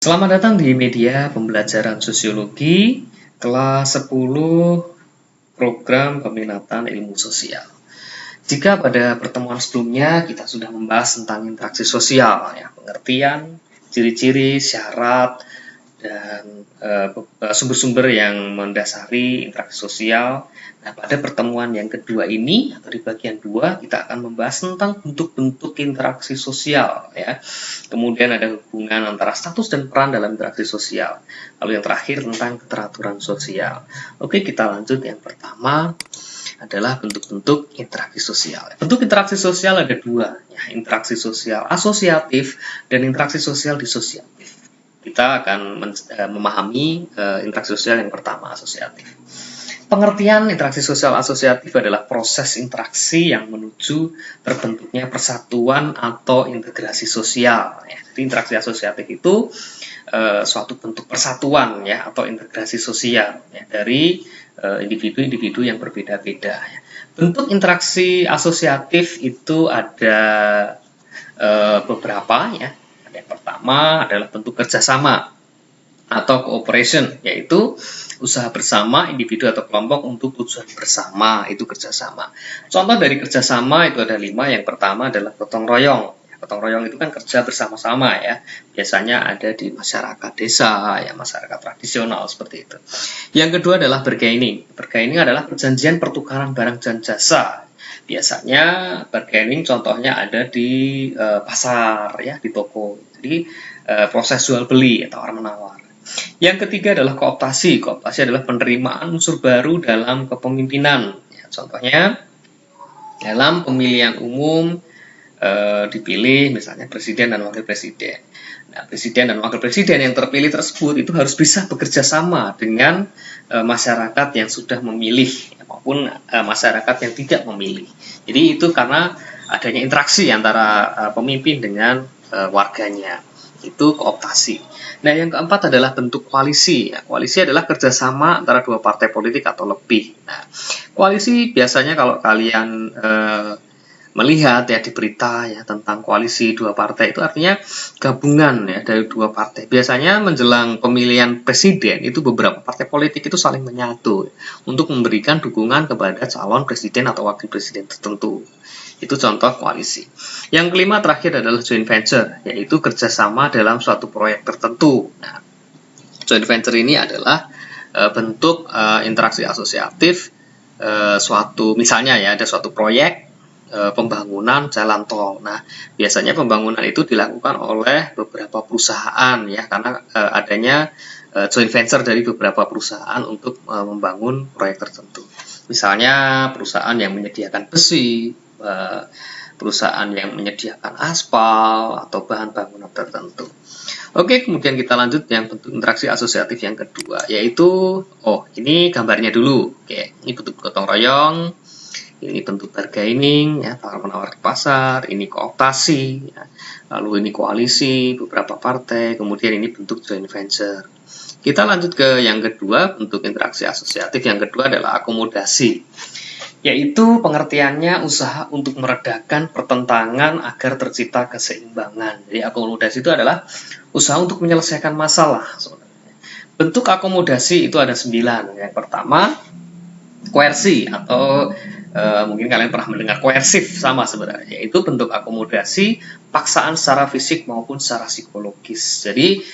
Selamat datang di media pembelajaran sosiologi kelas 10 program peminatan ilmu sosial. Jika pada pertemuan sebelumnya kita sudah membahas tentang interaksi sosial, ya, pengertian, ciri-ciri, syarat, dan sumber-sumber yang mendasari interaksi sosial. Nah, pada pertemuan yang kedua ini atau di bagian 2 kita akan membahas tentang bentuk-bentuk interaksi sosial, ya. Kemudian ada hubungan antara status dan peran dalam interaksi sosial. Lalu yang terakhir tentang keteraturan sosial. Oke, kita lanjut. Yang pertama adalah bentuk-bentuk interaksi sosial. Bentuk interaksi sosial ada dua, ya, interaksi sosial asosiatif dan interaksi sosial disosiatif. Kita akan memahami interaksi sosial yang pertama, asosiatif. Pengertian interaksi sosial asosiatif adalah proses interaksi yang menuju terbentuknya persatuan atau integrasi sosial. Ya. Jadi interaksi asosiatif itu suatu bentuk persatuan, ya, atau integrasi sosial, ya, dari individu-individu yang berbeda-beda. Ya. Bentuk interaksi asosiatif itu ada beberapa, ya. Yang pertama adalah bentuk kerjasama atau cooperation, yaitu usaha bersama individu atau kelompok untuk tujuan bersama, itu kerjasama. Contoh dari kerjasama itu ada 5. Yang pertama adalah gotong royong. Gotong royong itu kan kerja bersama-sama, ya. Biasanya ada di masyarakat desa, ya, masyarakat tradisional seperti itu. Yang kedua adalah bargaining. Bargaining adalah perjanjian pertukaran barang dan jasa. Biasanya bargaining contohnya ada di pasar, ya, di toko. Jadi proses jual beli atau tawar-menawar. Yang ketiga adalah kooptasi. Kooptasi adalah penerimaan unsur baru dalam kepemimpinan. Ya, contohnya dalam pemilihan umum dipilih misalnya presiden dan wakil presiden. Nah, presiden dan wakil presiden yang terpilih tersebut itu harus bisa bekerja sama dengan masyarakat yang sudah memilih maupun masyarakat yang tidak memilih. Jadi itu karena adanya interaksi antara pemimpin dengan warganya. Itu kooptasi. Nah, yang keempat adalah bentuk koalisi. Ya, koalisi adalah kerjasama antara dua partai politik atau lebih. Nah, koalisi biasanya kalau kalian melihat, ya, di berita, ya, tentang koalisi dua partai, itu artinya gabungan, ya, dari dua partai. Biasanya menjelang pemilihan presiden itu beberapa partai politik itu saling menyatu, ya, untuk memberikan dukungan kepada calon presiden atau wakil presiden tertentu. Itu contoh koalisi. Yang kelima terakhir adalah joint venture, yaitu kerjasama dalam suatu proyek tertentu. Nah, joint venture ini adalah bentuk interaksi asosiatif suatu, misalnya, ya, ada suatu proyek pembangunan jalan tol. Nah, biasanya pembangunan itu dilakukan oleh beberapa perusahaan, ya, karena adanya joint venture dari beberapa perusahaan untuk membangun proyek tertentu. Misalnya perusahaan yang menyediakan besi, perusahaan yang menyediakan aspal atau bahan bangunan tertentu. Oke, kemudian kita lanjut yang bentuk interaksi asosiatif yang kedua, yaitu ini gambarnya dulu. Oke, ini bentuk gotong royong, ini bentuk bargaining, ya, tawar-menawar di pasar, ini kooptasi, ya, lalu ini koalisi beberapa partai, kemudian ini bentuk joint venture. Kita lanjut ke yang kedua, bentuk interaksi asosiatif yang kedua adalah akomodasi, yaitu pengertiannya usaha untuk meredakan pertentangan agar tercipta keseimbangan. Jadi akomodasi itu adalah usaha untuk menyelesaikan masalah. Bentuk akomodasi itu ada 9. Yang pertama, koersi atau mungkin kalian pernah mendengar koersif, sama sebenarnya, yaitu bentuk akomodasi paksaan secara fisik maupun secara psikologis. Jadi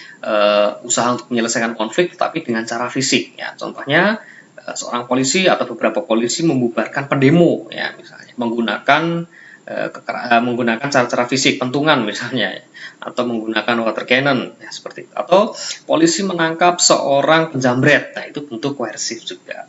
usaha untuk menyelesaikan konflik tetapi dengan cara fisik, ya. Contohnya seorang polisi atau beberapa polisi membubarkan pendemo, ya, misalnya menggunakan cara-cara fisik, pentungan misalnya, ya, atau menggunakan water cannon, ya, seperti itu. Atau polisi menangkap seorang penjamret. Nah, itu bentuk koersif juga.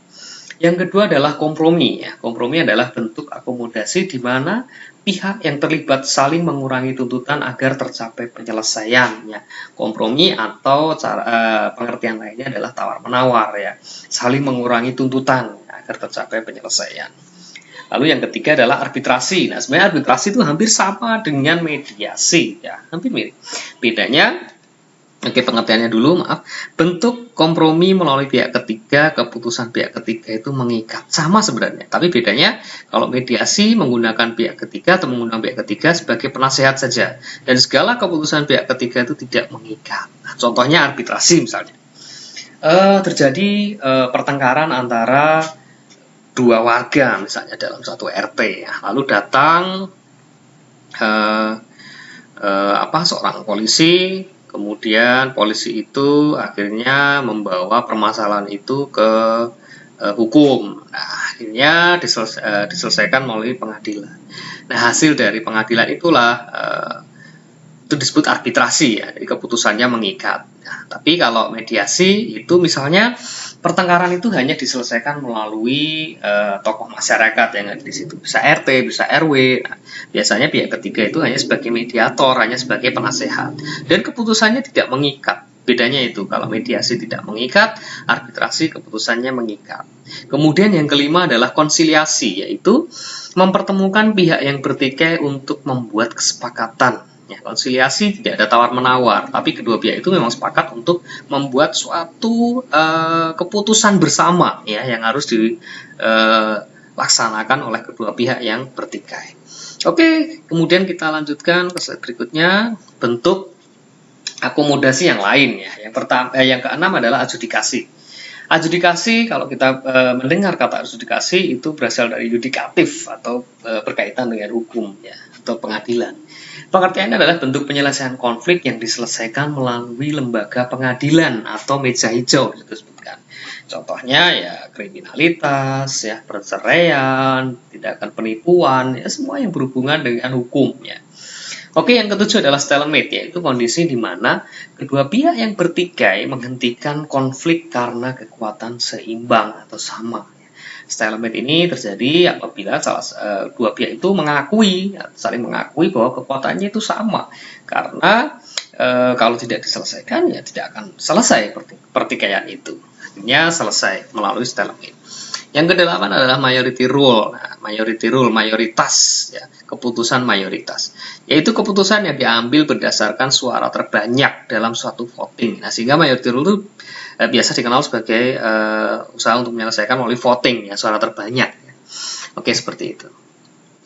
Yang kedua adalah kompromi. Ya. Kompromi adalah bentuk akomodasi di mana pihak yang terlibat saling mengurangi tuntutan agar tercapai penyelesaian. Ya. Kompromi atau pengertian lainnya adalah tawar-menawar, ya. Saling mengurangi tuntutan agar tercapai penyelesaian. Lalu yang ketiga adalah arbitrasi. Nah, sebenarnya arbitrasi itu hampir sama dengan mediasi, ya, hampir mirip. Bedanya Oke, pengertiannya dulu, maaf. Bentuk kompromi melalui pihak ketiga, keputusan pihak ketiga itu mengikat. Sama sebenarnya, tapi bedanya kalau mediasi menggunakan pihak ketiga atau menggunakan pihak ketiga sebagai penasehat saja. Dan segala keputusan pihak ketiga itu tidak mengikat. Nah, contohnya arbitrasi misalnya. Terjadi pertengkaran antara dua warga misalnya dalam satu RT ya. Lalu datang seorang polisi. Kemudian polisi itu akhirnya membawa permasalahan itu ke hukum. Nah, akhirnya diselesaikan melalui pengadilan. Nah, hasil dari pengadilan itulah itu disebut arbitrasi ya, jadi keputusannya mengikat. Nah, tapi kalau mediasi itu misalnya pertengkaran itu hanya diselesaikan melalui tokoh masyarakat yang ada di situ, bisa RT, bisa RW. Nah, biasanya pihak ketiga itu hanya sebagai mediator, hanya sebagai penasehat, dan keputusannya tidak mengikat. Bedanya itu, kalau mediasi tidak mengikat, arbitrasi keputusannya mengikat. Kemudian yang kelima adalah konsiliasi, yaitu mempertemukan pihak yang bertikai untuk membuat kesepakatan. Ya, konsiliasi tidak ada tawar-menawar, tapi kedua pihak itu memang sepakat untuk membuat suatu keputusan bersama ya yang harus dilaksanakan oleh kedua pihak yang bertikai. Oke, kemudian kita lanjutkan ke slide berikutnya, bentuk akomodasi yang lain ya. Yang keenam adalah adjudikasi. Adjudikasi, kalau kita mendengar kata adjudikasi itu berasal dari yudikatif atau berkaitan dengan hukum ya atau pengadilan. Pengertiannya adalah bentuk penyelesaian konflik yang diselesaikan melalui lembaga pengadilan atau meja hijau disebutkan. Contohnya ya kriminalitas, ya perceraian, tindakan penipuan, ya semua yang berhubungan dengan hukum ya. Oke, yang ketujuh adalah stalemate, yaitu kondisi di mana kedua pihak yang bertikai menghentikan konflik karena kekuatan seimbang atau sama. Stalemate ini terjadi apabila dua pihak itu saling mengakui bahwa kekuatannya itu sama. Karena kalau tidak diselesaikan ya tidak akan selesai pertikaian itu. Akhirnya selesai melalui stalemate. Yang kedelapan adalah majority rule. Nah, majority rule, mayoritas ya, keputusan mayoritas. Yaitu keputusan yang diambil berdasarkan suara terbanyak dalam suatu voting. Nah, sehingga majority rule itu biasa dikenal sebagai usaha untuk menyelesaikan melalui voting ya, suara terbanyak ya. Oke, seperti itu.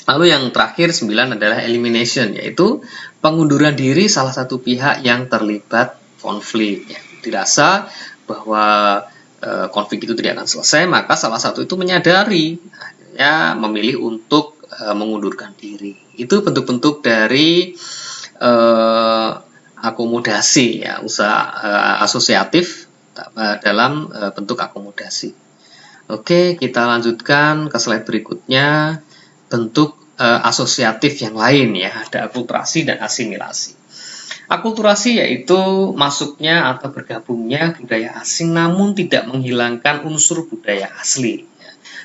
Lalu yang terakhir 9 adalah elimination, yaitu pengunduran diri salah satu pihak yang terlibat konflik ya. Dirasa bahwa konflik itu tidak akan selesai, maka salah satu itu menyadari akhirnya memilih untuk mengundurkan diri. Itu bentuk-bentuk dari akomodasi ya, usaha asosiatif dalam bentuk akomodasi. Oke, kita lanjutkan ke slide berikutnya, bentuk asosiatif yang lain ya, ada akulturasi dan asimilasi. Akulturasi yaitu masuknya atau bergabungnya budaya asing namun tidak menghilangkan unsur budaya asli.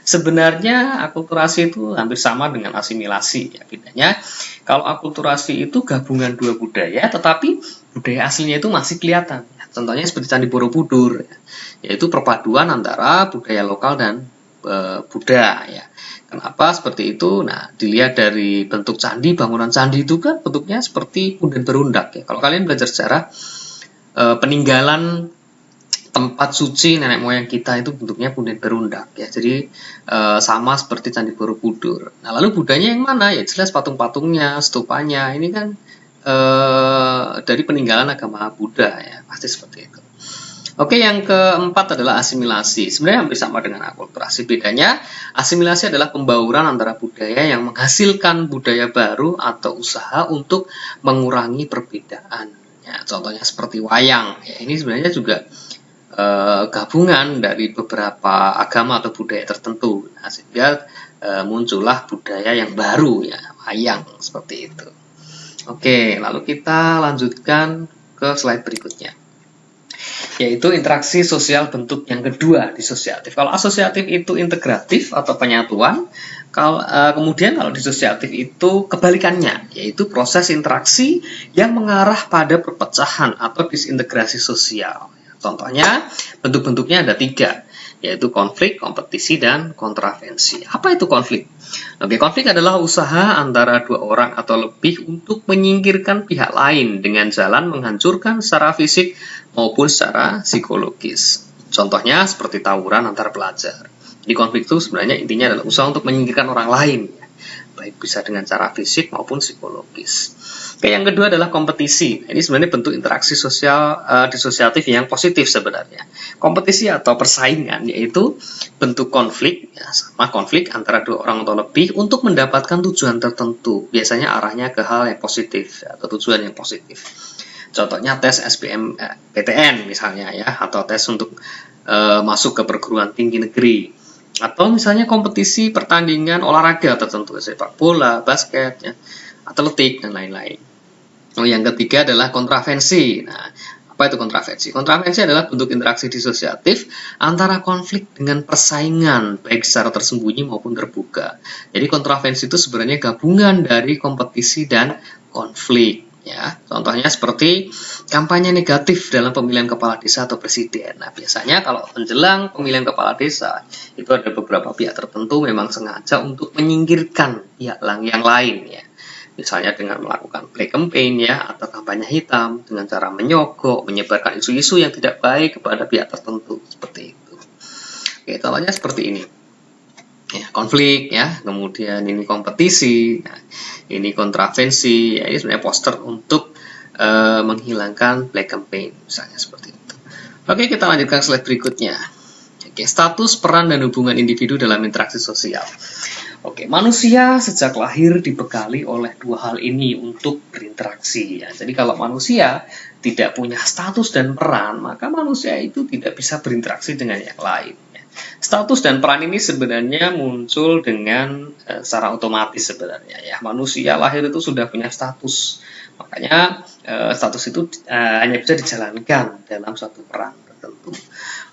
Sebenarnya akulturasi itu hampir sama dengan asimilasi ya. Bedanya kalau akulturasi itu gabungan dua budaya tetapi budaya aslinya itu masih kelihatan. Contohnya seperti Candi Borobudur ya, yaitu perpaduan antara budaya lokal dan Buddha ya. Kenapa seperti itu? Nah, dilihat dari bentuk candi, bangunan candi itu kan bentuknya seperti punden berundak ya. Kalau kalian belajar sejarah, peninggalan tempat suci nenek moyang kita itu bentuknya punden berundak ya. Jadi sama seperti Candi Borobudur. Nah, lalu Buddhanya yang mana? Ya jelas patung-patungnya, stupanya. Ini kan dari peninggalan agama Buddha ya, pasti seperti itu. Oke, yang keempat adalah asimilasi. Sebenarnya hampir sama dengan akulturasi. Bedanya, asimilasi adalah pembauran antara budaya yang menghasilkan budaya baru atau usaha untuk mengurangi perbedaan. Ya, contohnya seperti wayang. Ya, ini sebenarnya juga gabungan dari beberapa agama atau budaya tertentu. Nah, sehingga muncullah budaya yang baru, ya, wayang seperti itu. Oke, lalu kita lanjutkan ke slide berikutnya, yaitu interaksi sosial bentuk yang kedua disosiatif. Kalau asosiatif itu integratif atau penyatuan, kemudian kalau disosiatif itu kebalikannya, yaitu proses interaksi yang mengarah pada perpecahan atau disintegrasi sosial. Contohnya bentuk-bentuknya ada 3, yaitu konflik, kompetisi, dan kontravensi. Apa itu konflik? Oke, konflik adalah usaha antara dua orang atau lebih untuk menyingkirkan pihak lain dengan jalan menghancurkan secara fisik maupun secara psikologis. Contohnya seperti tawuran antar pelajar. Di konflik itu sebenarnya intinya adalah usaha untuk menyingkirkan orang lain, baik bisa dengan cara fisik maupun psikologis. Oke, yang kedua adalah kompetisi. Ini sebenarnya bentuk interaksi sosial disosiatif yang positif sebenarnya. Kompetisi atau persaingan yaitu bentuk konflik, ya, sama konflik antara dua orang atau lebih untuk mendapatkan tujuan tertentu. Biasanya arahnya ke hal yang positif atau tujuan yang positif. Contohnya tes SBM PTN misalnya ya, atau tes untuk masuk ke perguruan tinggi negeri. Atau misalnya kompetisi pertandingan olahraga tertentu, sepak bola, basket, ya, atletik, dan lain-lain. Yang ketiga adalah kontravensi. Nah, apa itu kontravensi? Kontravensi adalah bentuk interaksi disosiatif antara konflik dengan persaingan, baik secara tersembunyi maupun terbuka. Jadi kontravensi itu sebenarnya gabungan dari kompetisi dan konflik. Ya, contohnya seperti kampanye negatif dalam pemilihan kepala desa atau presiden. Nah, biasanya kalau menjelang pemilihan kepala desa, itu ada beberapa pihak tertentu memang sengaja untuk menyingkirkan pihak yang lain ya. Misalnya dengan melakukan black campaign ya, atau kampanye hitam dengan cara menyogok, menyebarkan isu-isu yang tidak baik kepada pihak tertentu seperti itu. Oke, contohnya seperti ini. Ya, konflik ya, kemudian ini kompetisi, nah, ini kontravensi, ya, ini sebenarnya poster untuk menghilangkan black campaign misalnya seperti itu. Oke, kita lanjutkan slide berikutnya. Oke, status, peran, dan hubungan individu dalam interaksi sosial. Oke, manusia sejak lahir dibekali oleh dua hal ini untuk berinteraksi. Ya. Jadi kalau manusia tidak punya status dan peran, maka manusia itu tidak bisa berinteraksi dengan yang lain. Ya. Status dan peran ini sebenarnya muncul dengan secara otomatis sebenarnya. Ya, manusia lahir itu sudah punya status, makanya status itu hanya bisa dijalankan dalam suatu peran tertentu.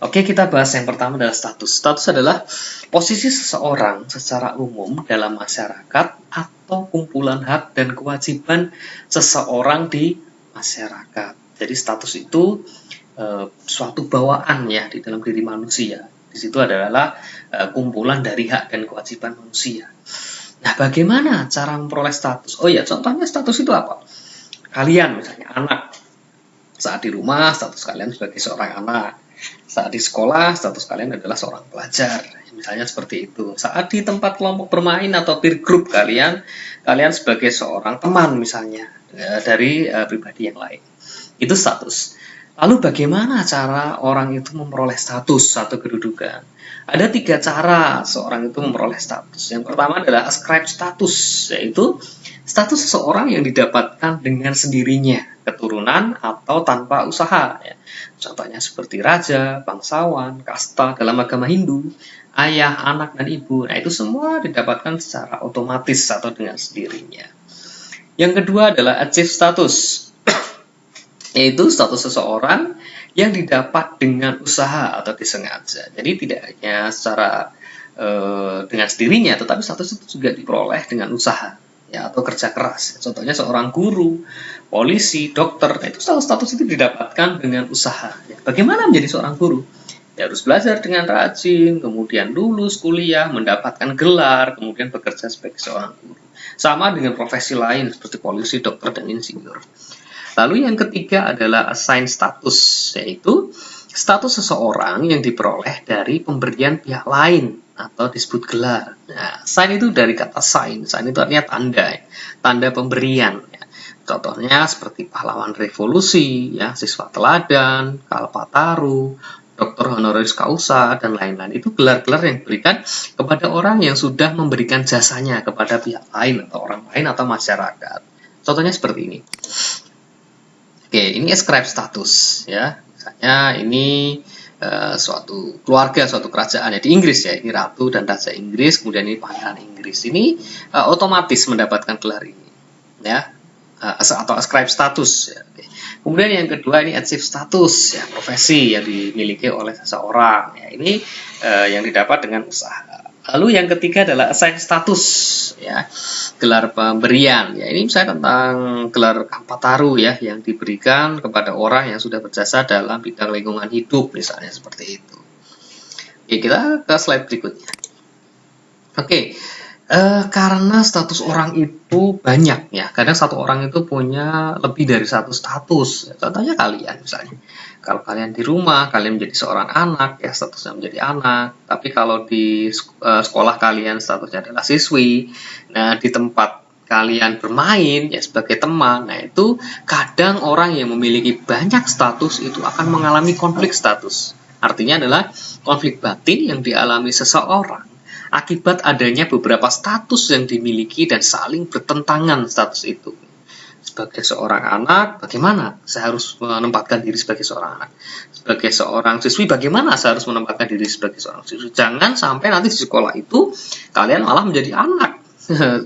Oke, kita bahas yang pertama adalah status. Status adalah posisi seseorang secara umum dalam masyarakat atau kumpulan hak dan kewajiban seseorang di masyarakat. Jadi status itu suatu bawaan ya di dalam diri manusia. Di situ adalah kumpulan dari hak dan kewajiban manusia. Nah, bagaimana cara memperoleh status? Oh ya, contohnya status itu apa? Kalian misalnya anak, saat di rumah status kalian sebagai seorang anak. Saat di sekolah, status kalian adalah seorang pelajar, misalnya seperti itu. Saat di tempat kelompok bermain atau peer group kalian sebagai seorang teman misalnya dari pribadi yang lain. Itu status. Lalu bagaimana cara orang itu memperoleh status atau kedudukan? Ada 3 cara seorang itu memperoleh status. Yang pertama adalah ascribe status, yaitu status seseorang yang didapatkan dengan sendirinya, keturunan atau tanpa usaha. Ya. Contohnya seperti raja, bangsawan, kasta dalam agama Hindu, ayah, anak, dan ibu. Nah, itu semua didapatkan secara otomatis atau dengan sendirinya. Yang kedua adalah achieve status, yaitu status seseorang yang didapat dengan usaha atau disengaja. Jadi tidak hanya secara dengan sendirinya, tetapi status itu juga diperoleh dengan usaha. Ya, atau kerja keras. Contohnya seorang guru, polisi, dokter, itu status itu didapatkan dengan usaha. Ya, bagaimana menjadi seorang guru? Ya, harus belajar dengan rajin, kemudian lulus kuliah, mendapatkan gelar, kemudian bekerja sebagai seorang guru. Sama dengan profesi lain seperti polisi, dokter, dan insinyur. Lalu yang ketiga adalah assign status, yaitu status seseorang yang diperoleh dari pemberian pihak lain atau disebut gelar. Nah, sign itu dari kata sign. Sign itu artinya tanda, ya. Tanda pemberian. Ya. Contohnya seperti pahlawan revolusi, ya, siswa teladan, Kalpataru, dokter honoris causa, dan lain-lain. Itu gelar-gelar yang diberikan kepada orang yang sudah memberikan jasanya kepada pihak lain atau orang lain atau masyarakat. Contohnya seperti ini. Oke, ini ascribe status, ya. Misalnya ini suatu keluarga, suatu kerajaan ya di Inggris ya, ini ratu dan raja Inggris, kemudian ini pangeran Inggris, ini otomatis mendapatkan gelar ini ya, atau ascribe status ya. Kemudian yang kedua ini achieve status ya, profesi yang dimiliki oleh seseorang ya, ini yang didapat dengan usaha. Lalu yang ketiga adalah assign status ya, gelar pemberian ya, ini misalnya tentang gelar Kalpataru ya, yang diberikan kepada orang yang sudah berjasa dalam bidang lingkungan hidup misalnya seperti itu. Oke, kita ke slide berikutnya. Oke, karena status orang itu banyak ya, kadang satu orang itu punya lebih dari satu status. Contohnya kalian misalnya, kalau kalian di rumah, kalian menjadi seorang anak, ya statusnya menjadi anak. Tapi kalau di sekolah kalian statusnya adalah siswi. Nah, di tempat kalian bermain ya sebagai teman, nah itu kadang orang yang memiliki banyak status itu akan mengalami konflik status. Artinya adalah konflik batin yang dialami seseorang akibat adanya beberapa status yang dimiliki dan saling bertentangan status itu. Sebagai seorang anak, bagaimana saya harus menempatkan diri sebagai seorang anak? Sebagai seorang siswi, bagaimana saya harus menempatkan diri sebagai seorang siswi? Jangan sampai nanti di sekolah itu kalian malah menjadi anak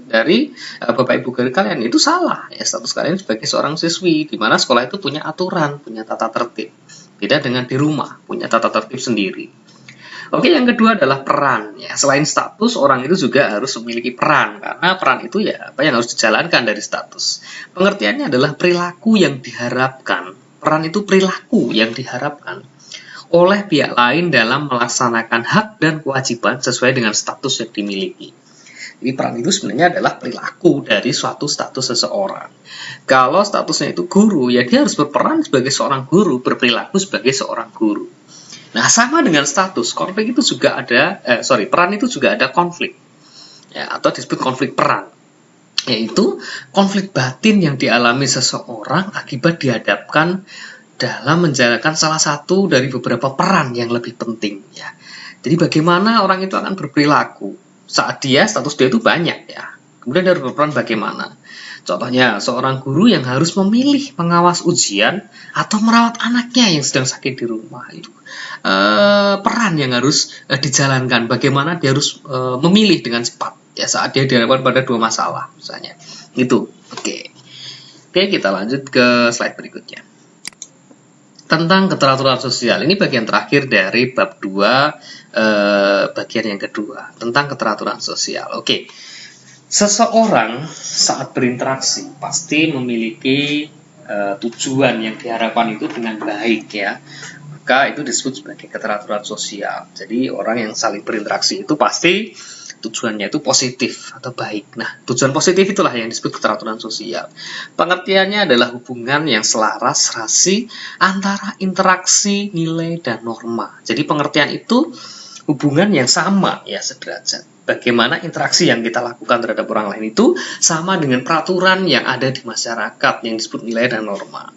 dari bapak ibu guru kalian. Itu salah ya, status kalian sebagai seorang siswi, di mana sekolah itu punya aturan, punya tata tertib. Beda dengan di rumah, punya tata tertib sendiri. Oke, yang kedua adalah peran. Ya, selain status, orang itu juga harus memiliki peran, karena peran itu ya apa yang harus dijalankan dari status. Pengertiannya adalah perilaku yang diharapkan. Peran itu perilaku yang diharapkan oleh pihak lain dalam melaksanakan hak dan kewajiban sesuai dengan status yang dimiliki. Jadi peran itu sebenarnya adalah perilaku dari suatu status seseorang. Kalau statusnya itu guru, ya dia harus berperan sebagai seorang guru, berperilaku sebagai seorang guru. Nah, sama dengan status, konflik itu juga ada, peran itu juga ada konflik, ya, atau disebut konflik peran, yaitu konflik batin yang dialami seseorang akibat dihadapkan dalam menjalankan salah satu dari beberapa peran yang lebih penting, ya. Jadi bagaimana orang itu akan berperilaku saat status dia itu banyak, ya. Kemudian dia harus berperan bagaimana? Contohnya, seorang guru yang harus memilih pengawas ujian atau merawat anaknya yang sedang sakit di rumah. Itu peran yang harus dijalankan. Bagaimana dia harus memilih dengan cepat ya saat dia dihadapkan pada dua masalah misalnya. Itu. Oke, kita lanjut ke slide berikutnya. Tentang keteraturan sosial. Ini bagian terakhir dari bab 2, bagian yang kedua, tentang keteraturan sosial. Oke. Seseorang saat berinteraksi pasti memiliki tujuan yang diharapkan itu dengan baik ya. Maka itu disebut sebagai keteraturan sosial. Jadi orang yang saling berinteraksi itu pasti tujuannya itu positif atau baik. Nah, tujuan positif itulah yang disebut keteraturan sosial. Pengertiannya adalah hubungan yang selaras rasi antara interaksi, nilai, dan norma. Jadi pengertian itu hubungan yang sama ya, sederajat. Bagaimana interaksi yang kita lakukan terhadap orang lain itu sama dengan peraturan yang ada di masyarakat yang disebut nilai dan norma.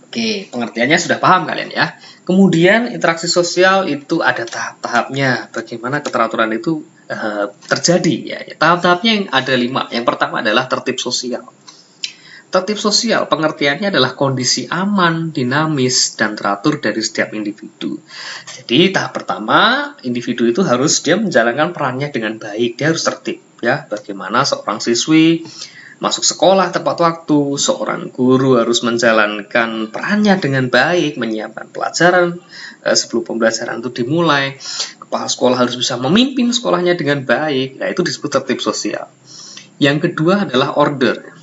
Oke, pengertiannya sudah paham kalian ya. Kemudian interaksi sosial itu ada tahap-tahapnya. Bagaimana keteraturan itu terjadi ya. Tahap-tahapnya yang ada 5. Yang pertama adalah tertib sosial. Tertib sosial pengertiannya adalah kondisi aman, dinamis, dan teratur dari setiap individu. Jadi tahap pertama, individu itu harus dia menjalankan perannya dengan baik, dia harus tertib. Ya, bagaimana seorang siswi masuk sekolah tepat waktu, seorang guru harus menjalankan perannya dengan baik, menyiapkan pelajaran sebelum pembelajaran itu dimulai. Kepala sekolah harus bisa memimpin sekolahnya dengan baik. Nah, itu disebut tertib sosial. Yang kedua adalah order.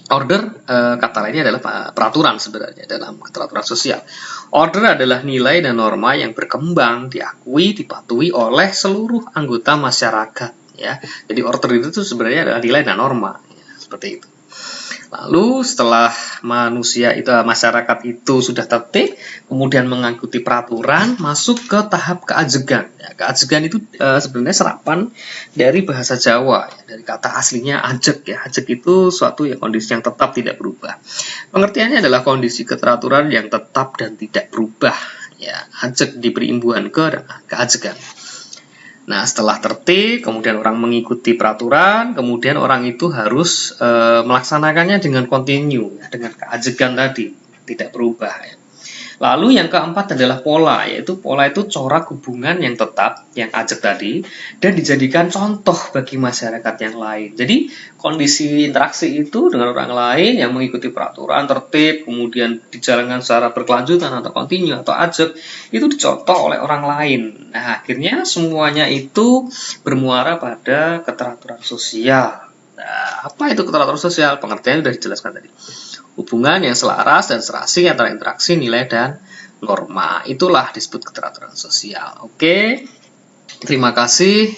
Order kata lainnya adalah peraturan sebenarnya dalam keteraturan sosial. Order adalah nilai dan norma yang berkembang, diakui, dipatuhi oleh seluruh anggota masyarakat. Ya, jadi order itu sebenarnya adalah nilai dan norma, ya, seperti itu. Lalu setelah masyarakat itu sudah tertib, kemudian mengikuti peraturan, masuk ke tahap keajegan. Ya, keajegan itu sebenarnya serapan dari bahasa Jawa, ya, dari kata aslinya ajeg. Ya, ajeg itu suatu kondisi yang tetap tidak berubah. Pengertiannya adalah kondisi keteraturan yang tetap dan tidak berubah. Ya, ajeg diberi imbuhan keajegan. Nah, setelah tertib, kemudian orang mengikuti peraturan, kemudian orang itu harus melaksanakannya dengan kontinu, ya, dengan keajegan tadi, tidak berubah. Ya. Lalu yang keempat adalah pola, yaitu pola itu corak hubungan yang tetap, yang ajeg tadi, dan dijadikan contoh bagi masyarakat yang lain. Jadi kondisi interaksi itu dengan orang lain yang mengikuti peraturan, tertib, kemudian dijalankan secara berkelanjutan atau kontinu atau ajeg, itu dicontoh oleh orang lain. Nah, akhirnya semuanya itu bermuara pada keteraturan sosial. Nah, apa itu keteraturan sosial? Pengertiannya sudah dijelaskan tadi. Hubungan yang selaras dan serasi antara interaksi, nilai, dan norma. Itulah disebut keteraturan sosial. Oke. Terima kasih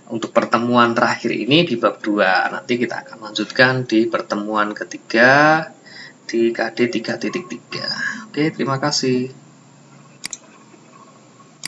untuk pertemuan terakhir ini di bab 2. Nanti kita akan lanjutkan di pertemuan ketiga di KD 3.3. Oke, terima kasih.